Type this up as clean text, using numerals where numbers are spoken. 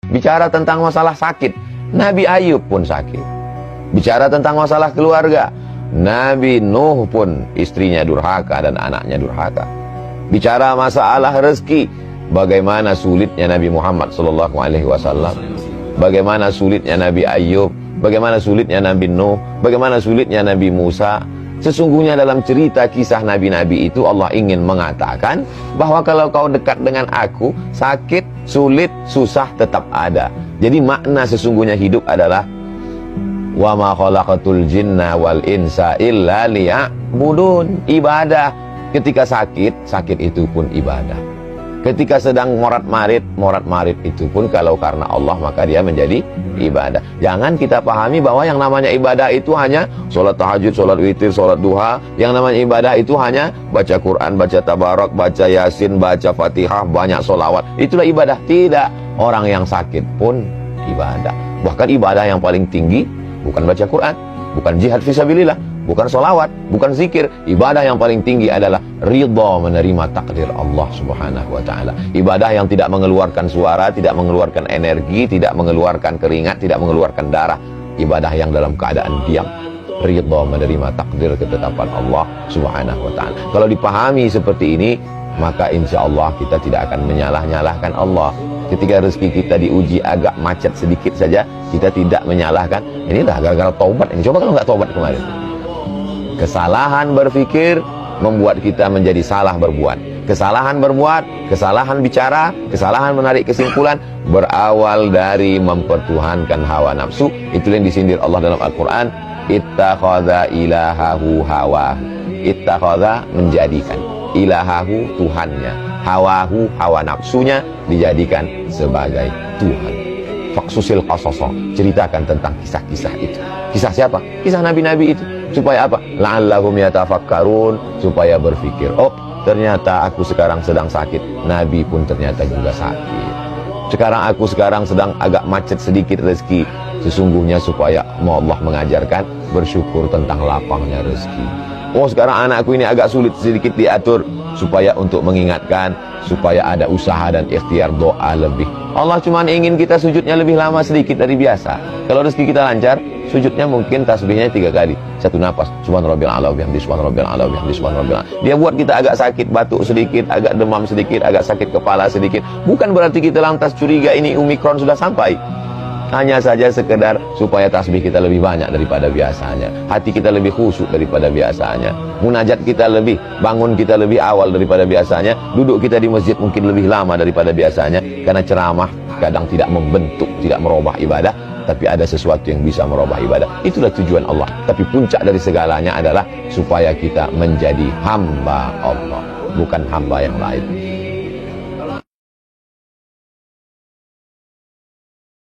Bicara tentang masalah sakit, Nabi Ayub pun sakit. Bicara tentang masalah keluarga, Nabi Nuh pun istrinya durhaka dan anaknya durhaka. Bicara masalah rezeki, bagaimana sulitnya Nabi Muhammad SAW, bagaimana sulitnya Nabi Ayub, bagaimana sulitnya Nabi Nuh, bagaimana sulitnya Nabi Musa. Sesungguhnya dalam cerita kisah nabi-nabi itu Allah ingin mengatakan bahwa kalau kau dekat dengan aku, sakit, sulit, susah tetap ada. Jadi makna sesungguhnya hidup adalah wa ma khalaqatul jinna wal insa illa liya'budun. Ibadah. Ketika sakit, sakit itu pun ibadah. Ketika sedang morat-marit itu pun kalau karena Allah maka dia menjadi ibadah. Jangan kita pahami bahwa yang namanya ibadah itu hanya sholat tahajud, sholat witir, sholat duha. Yang namanya ibadah itu hanya baca Quran, baca tabarak, baca yasin, baca fatihah, banyak sholawat. Itulah ibadah. Tidak. Orang yang sakit pun ibadah. Bahkan ibadah yang paling tinggi bukan baca Quran, bukan jihad fisabilillah, bukan sholawat, bukan zikir. Ibadah yang paling tinggi adalah ridha menerima takdir Allah Subhanahu wa ta'ala. Ibadah yang tidak mengeluarkan suara, tidak mengeluarkan energi, tidak mengeluarkan keringat, tidak mengeluarkan darah. Ibadah yang dalam keadaan diam, ridha menerima takdir ketetapan Allah Subhanahu wa ta'ala. Kalau dipahami seperti ini, maka insya Allah kita tidak akan menyalah-nyalahkan Allah. Ketika rezeki kita diuji agak macet sedikit saja, kita tidak menyalahkan, inilah gara-gara taubat ini. Coba kalau nggak taubat kemarin. Kesalahan berpikir membuat kita menjadi salah berbuat. Kesalahan berbuat, kesalahan bicara, kesalahan menarik kesimpulan berawal dari mempertuhankan hawa nafsu. Itulah yang disindir Allah dalam Al-Quran. Ittakhadha ilahahu hawa. Ittakhadha menjadikan, ilahahu Tuhannya, hawahu hawa nafsunya dijadikan sebagai Tuhan. Faksusil qasaso, ceritakan tentang kisah-kisah itu. Kisah siapa? Kisah nabi-nabi itu. Supaya apa? La'allahum yatafakkarun, supaya berpikir, oh ternyata aku sekarang sedang sakit, Nabi pun ternyata juga sakit. Aku sekarang sedang agak macet sedikit rezeki, sesungguhnya supaya Allah mengajarkan bersyukur tentang lapangnya rezeki. Oh sekarang anakku ini agak sulit sedikit diatur, supaya untuk mengingatkan, supaya ada usaha dan ikhtiar doa lebih. Allah cuma ingin kita sujudnya lebih lama sedikit dari biasa. Kalau rezeki kita lancar, sujudnya mungkin tasbihnya 3 kali, 1 napas, subhanarabbil a'la wa bihamdihi, subhanarabbil a'la wa bihamdihi, subhanarabbil a'la. Dia buat kita agak sakit batuk sedikit, agak demam sedikit, agak sakit kepala sedikit. Bukan berarti kita lantas curiga ini Omikron sudah sampai. Hanya saja sekedar supaya tasbih kita lebih banyak daripada biasanya, hati kita lebih khusyuk daripada biasanya, munajat kita lebih, bangun kita lebih awal daripada biasanya, duduk kita di masjid mungkin lebih lama daripada biasanya. Karena ceramah kadang tidak membentuk, tidak merubah ibadah, tapi ada sesuatu yang bisa merubah ibadah. Itulah tujuan Allah. Tapi puncak dari segalanya adalah supaya kita menjadi hamba Allah, bukan hamba yang lain.